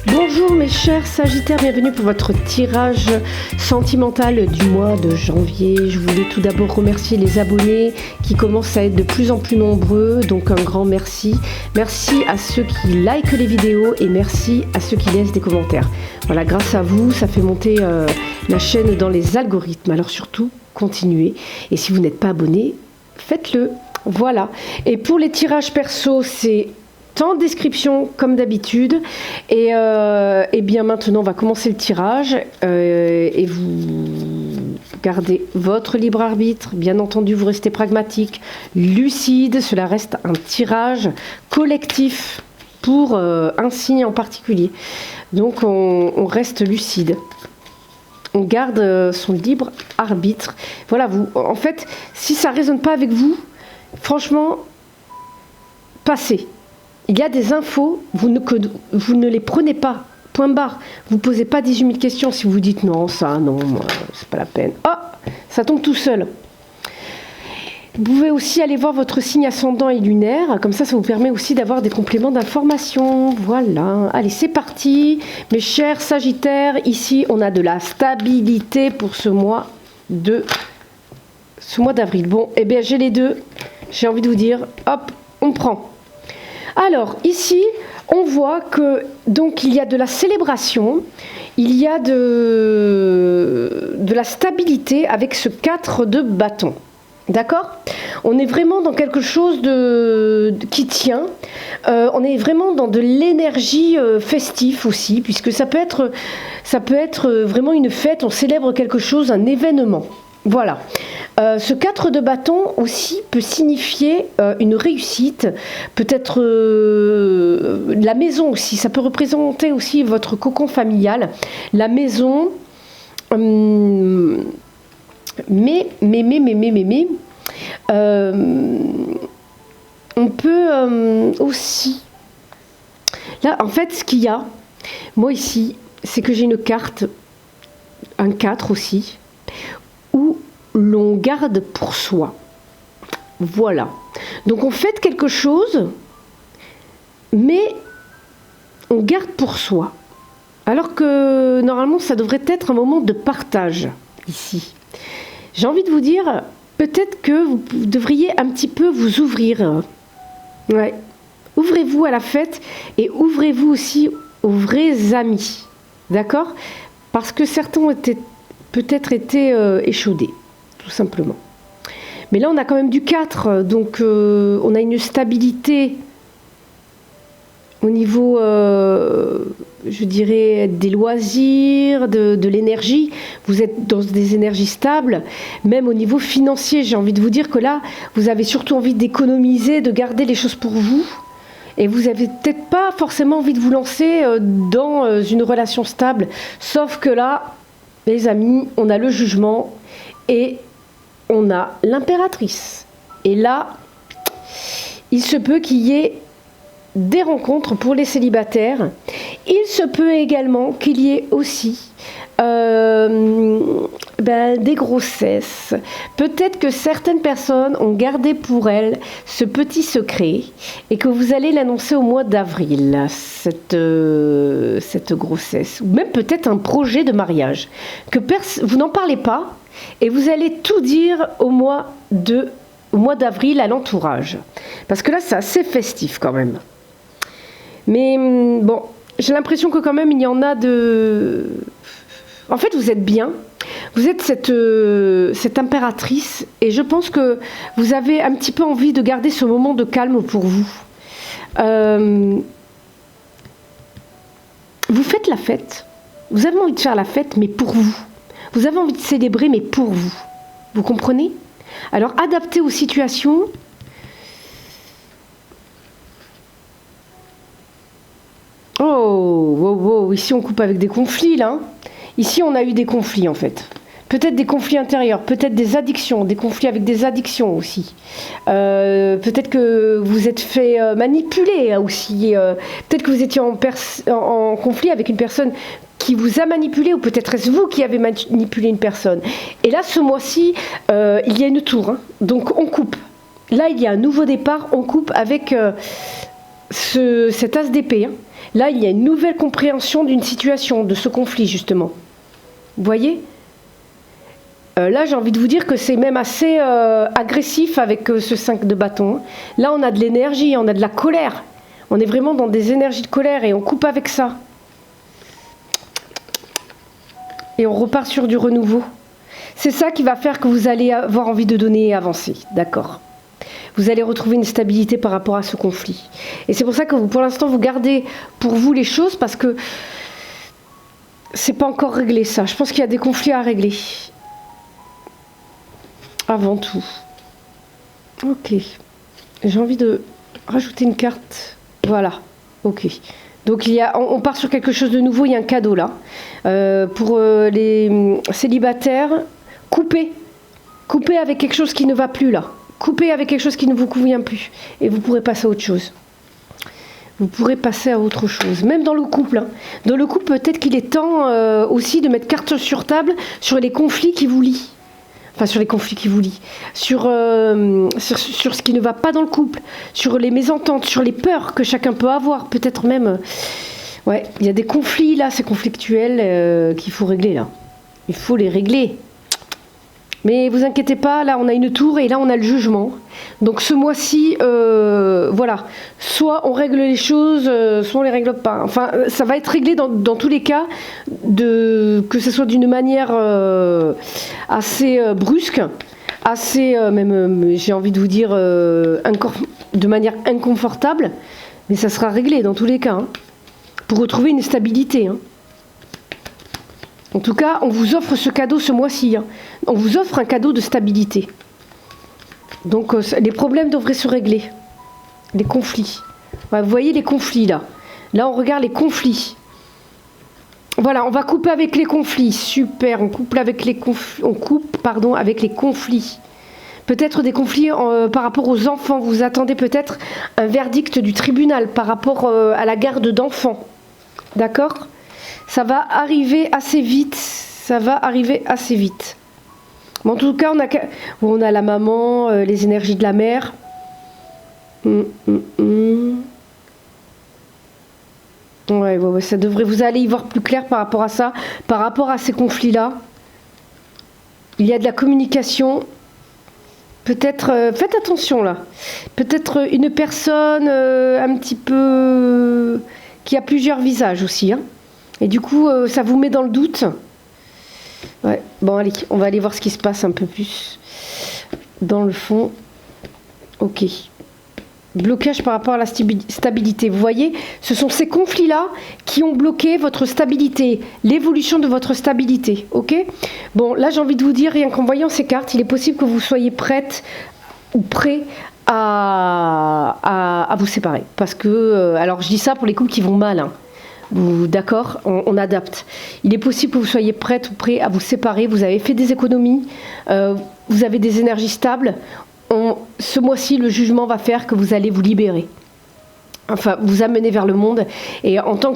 Bonjour mes chers Sagittaires, bienvenue pour votre tirage sentimental du mois de janvier. Je voulais tout d'abord remercier les abonnés qui commencent à être de plus en plus nombreux, donc un grand merci. Merci à ceux qui likent les vidéos et merci à ceux qui laissent des commentaires. Voilà, grâce à vous, ça fait monter la chaîne dans les algorithmes, alors surtout, continuez. Et si vous n'êtes pas abonné, faites-le. Voilà. Et pour les tirages perso, c'est en description comme d'habitude et bien maintenant on va commencer le tirage et vous gardez votre libre arbitre, bien entendu vous restez pragmatique, lucide, cela reste un tirage collectif pour un signe en particulier, donc on reste lucide, on garde son libre arbitre. Voilà, vous en fait si ça résonne pas avec vous, franchement passez. Il y a des infos, vous ne les prenez pas, point barre. Vous ne posez pas 18 000 questions si vous dites non, ça, non, c'est pas la peine. Ah, ça tombe tout seul. Vous pouvez aussi aller voir votre signe ascendant et lunaire, comme ça vous permet aussi d'avoir des compléments d'information. Voilà, allez c'est parti. Mes chers Sagittaires, ici on a de la stabilité pour ce mois d'avril. Bon, eh bien j'ai les deux, j'ai envie de vous dire, hop, on prend. Alors ici, on voit que donc il y a de la célébration, il y a de la stabilité avec ce 4 de bâton. D'accord ? On est vraiment dans quelque chose qui tient. On est vraiment dans de l'énergie festive aussi, puisque ça peut être vraiment une fête, on célèbre quelque chose, un événement. Voilà. Ce 4 de bâton aussi peut signifier une réussite, peut-être la maison aussi, ça peut représenter aussi votre cocon familial, la maison, mais on peut aussi, là en fait ce qu'il y a, moi ici, c'est que j'ai une carte, un 4 aussi, où l'on garde pour soi. Voilà. Donc on fait quelque chose, mais on garde pour soi. Alors que normalement, ça devrait être un moment de partage ici. J'ai envie de vous dire, peut-être que vous devriez un petit peu vous ouvrir. Ouais. Ouvrez-vous à la fête et ouvrez-vous aussi aux vrais amis. D'accord ? Parce que certains ont peut-être été échaudés. Tout simplement. Mais là, on a quand même du 4, donc on a une stabilité au niveau, je dirais, des loisirs, de l'énergie. Vous êtes dans des énergies stables, même au niveau financier. J'ai envie de vous dire que là, vous avez surtout envie d'économiser, de garder les choses pour vous. Et vous n'avez peut-être pas forcément envie de vous lancer dans une relation stable. Sauf que là, les amis, on a le jugement et on a l'impératrice. Et là, il se peut qu'il y ait des rencontres pour les célibataires. Il se peut également qu'il y ait aussi des grossesses. Peut-être que certaines personnes ont gardé pour elles ce petit secret et que vous allez l'annoncer au mois d'avril, cette grossesse. Ou même peut-être un projet de mariage. Que vous n'en parlez pas. Et vous allez tout dire au mois d'avril à l'entourage. Parce que là, c'est assez festif quand même. Mais bon, j'ai l'impression que quand même, il y en a de... En fait, vous êtes bien. Vous êtes cette impératrice. Et je pense que vous avez un petit peu envie de garder ce moment de calme pour vous. Vous faites la fête. Vous avez envie de faire la fête, mais pour vous. Vous avez envie de célébrer, mais pour vous. Vous comprenez ? Alors, adaptez aux situations. Oh, ici on coupe avec des conflits, là. Ici, on a eu des conflits, en fait. Peut-être des conflits intérieurs, peut-être des addictions, des conflits avec des addictions aussi. Peut-être que vous êtes fait manipuler aussi. Peut-être que vous étiez en conflit avec une personne qui vous a manipulé, ou peut-être est-ce vous qui avez manipulé une personne. Et là, ce mois-ci, il y a une tour, hein, donc on coupe. Là, il y a un nouveau départ, on coupe avec cet as d'épée, hein, là, il y a une nouvelle compréhension d'une situation, de ce conflit, justement. Vous voyez ? Là, j'ai envie de vous dire que c'est même assez agressif avec ce 5 de bâton. Hein. Là, on a de l'énergie, on a de la colère. On est vraiment dans des énergies de colère et on coupe avec ça. Et on repart sur du renouveau. C'est ça qui va faire que vous allez avoir envie de donner et avancer. D'accord ? Vous allez retrouver une stabilité par rapport à ce conflit. Et c'est pour ça que vous, pour l'instant, vous gardez pour vous les choses parce que c'est pas encore réglé ça. Je pense qu'il y a des conflits à régler. Avant tout. Ok. J'ai envie de rajouter une carte. Voilà. Ok. Donc on part sur quelque chose de nouveau. Il y a un cadeau là. Pour les célibataires, coupez. Coupez avec quelque chose qui ne va plus là. Coupez avec quelque chose qui ne vous convient plus. Et vous pourrez passer à autre chose. Vous pourrez passer à autre chose. Même dans le couple. Hein. Dans le couple, peut-être qu'il est temps aussi de mettre carte sur table sur les conflits qui vous lient. Enfin, sur les conflits qui vous lient, sur ce qui ne va pas dans le couple, sur les mésententes, sur les peurs que chacun peut avoir, peut-être même... ouais, il y a des conflits là, ces conflictuels qu'il faut régler là. Il faut les régler. Mais vous inquiétez pas, là on a une tour et là on a le jugement. Donc ce mois-ci, voilà, soit on règle les choses, soit on les règle pas. Enfin, ça va être réglé dans tous les cas, que ce soit d'une manière assez brusque, assez, même j'ai envie de vous dire, de manière inconfortable, mais ça sera réglé dans tous les cas, hein, pour retrouver une stabilité. Hein. En tout cas, on vous offre ce cadeau ce mois-ci. Hein. On vous offre un cadeau de stabilité. Donc, les problèmes devraient se régler. Les conflits. Ouais, vous voyez les conflits, là. Là, on regarde les conflits. Voilà, on va couper avec les conflits. Super, on coupe avec les conflits. Avec les conflits. Peut-être des conflits par rapport aux enfants. Vous attendez peut-être un verdict du tribunal par rapport à la garde d'enfants. D'accord ? Ça va arriver assez vite. Ça va arriver assez vite. Mais en tout cas, on a la maman, les énergies de la mère. Ouais, ça devrait. Vous allez y voir plus clair par rapport à ça, par rapport à ces conflits-là. Il y a de la communication. Peut-être, faites attention là. Peut-être une personne un petit peu qui a plusieurs visages aussi. Hein. Et du coup, ça vous met dans le doute. Ouais, bon allez, on va aller voir ce qui se passe un peu plus dans le fond. Ok. Blocage par rapport à la stabilité. Vous voyez, ce sont ces conflits-là qui ont bloqué votre stabilité, l'évolution de votre stabilité. Ok. Bon, là j'ai envie de vous dire, rien qu'en voyant ces cartes, il est possible que vous soyez prête ou prêt à vous séparer. Parce que, alors je dis ça pour les couples qui vont mal, hein. D'accord, on adapte. Il est possible que vous soyez prête ou prêt à vous séparer. Vous avez fait des économies, vous avez des énergies stables. Ce mois-ci, le jugement va faire que vous allez vous libérer. Enfin, vous amener vers le monde. Et en tant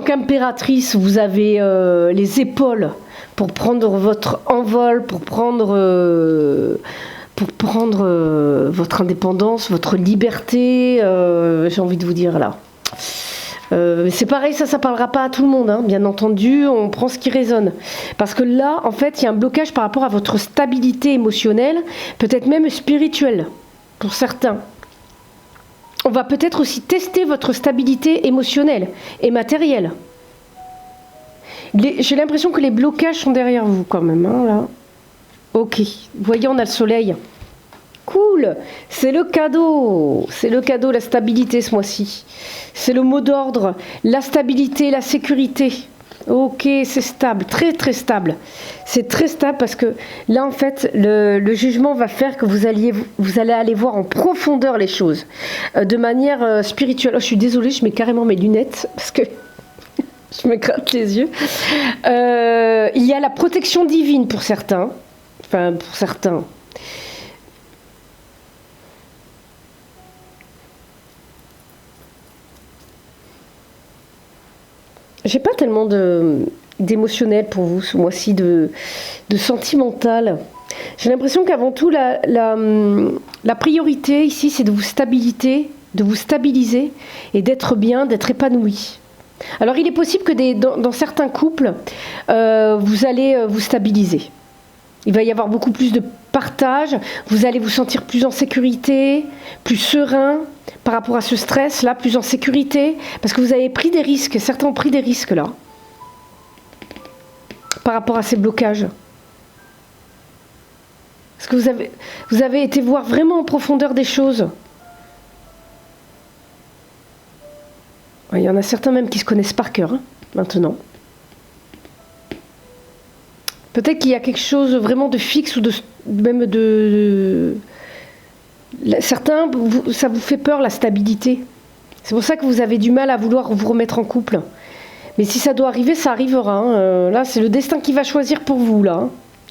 qu'impératrice, vous avez les épaules pour prendre votre envol, pour prendre votre indépendance, votre liberté, j'ai envie de vous dire là. C'est pareil, ça parlera pas à tout le monde, hein, bien entendu, on prend ce qui résonne. Parce que là, en fait, il y a un blocage par rapport à votre stabilité émotionnelle, peut-être même spirituelle, pour certains. On va peut-être aussi tester votre stabilité émotionnelle et matérielle. J'ai l'impression que les blocages sont derrière vous quand même, hein, là. Ok, voyez, on a le soleil. Cool, c'est le cadeau, la stabilité ce mois-ci. C'est le mot d'ordre, la stabilité, la sécurité. Ok, c'est stable, très très stable. C'est très stable parce que là en fait, le jugement va faire que vous allez aller voir en profondeur les choses, de manière spirituelle. Oh, je suis désolée, je mets carrément mes lunettes parce que je me gratte les yeux. Il y a la protection divine pour certains. Enfin, pour certains. J'ai pas tellement d'émotionnel pour vous ce mois-ci, de sentimental. J'ai l'impression qu'avant tout, la priorité ici, c'est de vous stabiliser et d'être bien, d'être épanoui. Alors, il est possible que dans certains couples, vous allez vous stabiliser. Il va y avoir beaucoup plus de partage, vous allez vous sentir plus en sécurité, plus serein par rapport à ce stress-là, plus en sécurité, parce que vous avez pris des risques, certains ont pris des risques là, par rapport à ces blocages. Parce que vous avez été voir vraiment en profondeur des choses. Il y en a certains même qui se connaissent par cœur, hein, maintenant. Peut-être qu'il y a quelque chose vraiment de fixe ou même de certains, ça vous fait peur la stabilité. C'est pour ça que vous avez du mal à vouloir vous remettre en couple. Mais si ça doit arriver, ça arrivera. Hein. Là, c'est le destin qui va choisir pour vous, là,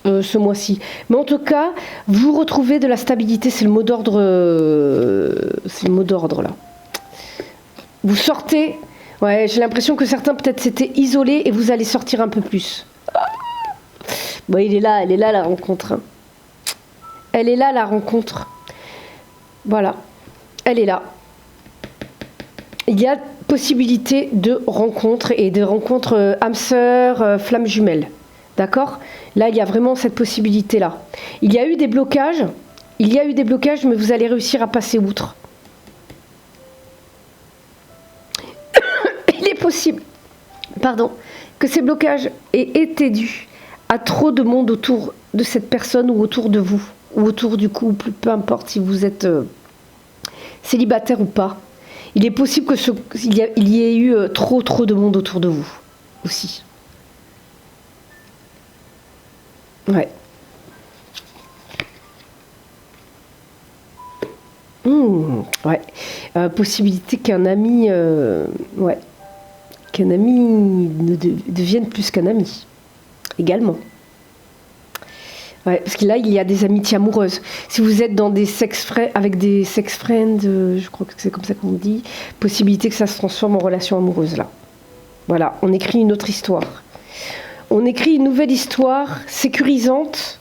hein, ce mois-ci. Mais en tout cas, vous retrouvez de la stabilité, c'est le mot d'ordre. C'est le mot d'ordre, là. Vous sortez. Ouais, j'ai l'impression que certains peut-être s'étaient isolés et vous allez sortir un peu plus. Bon, elle est là la rencontre. Hein. Elle est là la rencontre. Voilà, elle est là. Il y a possibilité de rencontres et de rencontres âme sœur, flamme jumelle. D'accord ? Là, il y a vraiment cette possibilité-là. Il y a eu des blocages, mais vous allez réussir à passer outre. Il est possible, que ces blocages aient été dus à trop de monde autour de cette personne ou autour de vous, ou autour du couple, peu importe si vous êtes célibataire ou pas. Il est possible qu'il y ait eu trop de monde autour de vous aussi. Ouais. Ouais. Possibilité qu'un ami, qu'un ami ne devienne plus qu'un ami. Également. Ouais, parce que là, il y a des amitiés amoureuses. Si vous êtes dans avec des sex friends, je crois que c'est comme ça qu'on dit, possibilité que ça se transforme en relation amoureuse, là. Voilà, on écrit une autre histoire. On écrit une nouvelle histoire sécurisante,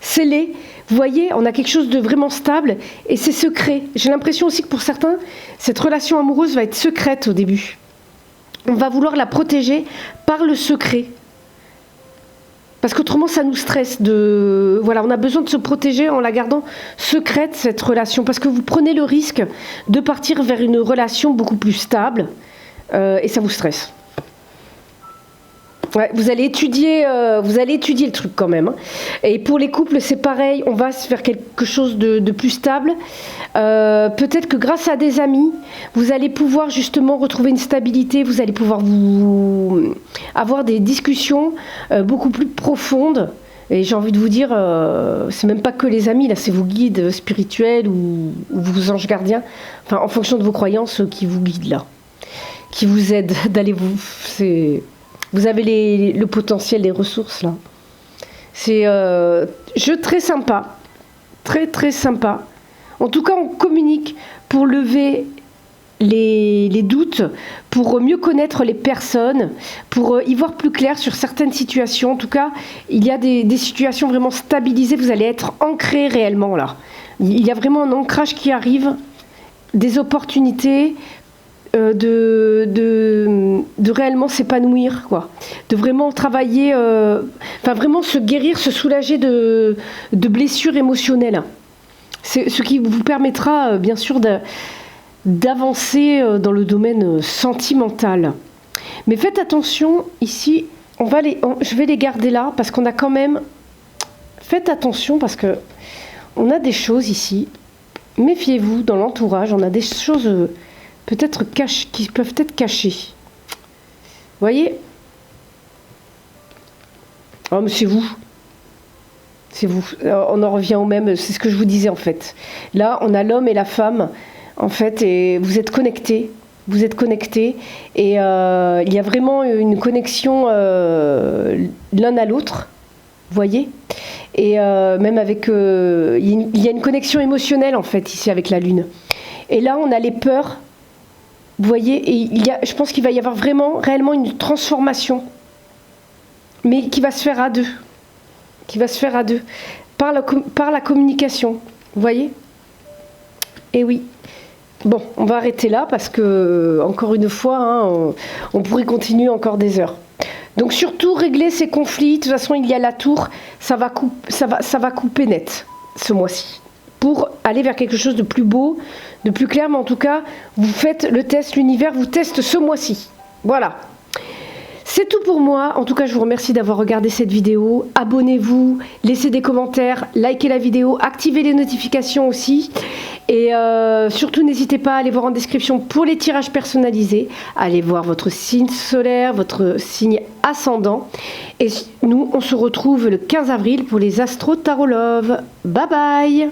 scellée. Vous voyez, on a quelque chose de vraiment stable et c'est secret. J'ai l'impression aussi que pour certains, cette relation amoureuse va être secrète au début. On va vouloir la protéger par le secret. Parce qu'autrement, ça nous stresse. Voilà, on a besoin de se protéger en la gardant secrète, cette relation. Parce que vous prenez le risque de partir vers une relation beaucoup plus stable et ça vous stresse. Ouais, vous allez étudier le truc quand même. Hein. Et pour les couples, c'est pareil. On va se faire quelque chose de plus stable. Peut-être que grâce à des amis, vous allez pouvoir justement retrouver une stabilité. Vous allez pouvoir avoir des discussions beaucoup plus profondes. Et j'ai envie de vous dire, c'est même pas que les amis, là, c'est vos guides spirituels ou vos anges gardiens. Enfin, en fonction de vos croyances, qui vous guident là, qui vous aident d'aller Vous avez le potentiel, les ressources là. C'est jeu très sympa. Très très sympa. En tout cas, on communique pour lever les doutes, pour mieux connaître les personnes, pour y voir plus clair sur certaines situations. En tout cas, il y a des situations vraiment stabilisées. Vous allez être ancré réellement là. Il y a vraiment un ancrage qui arrive, des opportunités. De réellement s'épanouir, quoi. De vraiment travailler, vraiment se guérir, se soulager de blessures émotionnelles. C'est ce qui vous permettra, bien sûr, d'avancer dans le domaine sentimental. Mais faites attention, ici, je vais les garder là, parce qu'on a quand même... Faites attention, parce que on a des choses ici. Méfiez-vous, dans l'entourage, on a des choses... peut-être qui peuvent être cachés. Vous voyez ? Oh, mais c'est vous. C'est vous. On en revient au même. C'est ce que je vous disais, en fait. Là, on a l'homme et la femme, en fait, et vous êtes connectés. Vous êtes connectés. Et il y a vraiment une connexion l'un à l'autre. Vous voyez ? Et même avec... il y a une connexion émotionnelle, en fait, ici, avec la Lune. Et là, on a les peurs. Vous voyez, et je pense qu'il va y avoir réellement une transformation, mais qui va se faire à deux. par la communication. Vous voyez? Et oui. Bon, on va arrêter là parce que, encore une fois, hein, on pourrait continuer encore des heures. Donc surtout régler ces conflits. De toute façon, il y a la tour, ça va couper net ce mois-ci. Pour aller vers quelque chose de plus beau, de plus clair. Mais en tout cas, vous faites le test, l'univers vous teste ce mois-ci. Voilà. C'est tout pour moi. En tout cas, je vous remercie d'avoir regardé cette vidéo. Abonnez-vous, laissez des commentaires, likez la vidéo, activez les notifications aussi. Et surtout, n'hésitez pas à aller voir en description pour les tirages personnalisés. Allez voir votre signe solaire, votre signe ascendant. Et nous, on se retrouve le 15 avril pour les Astro Tarot Love. Bye bye!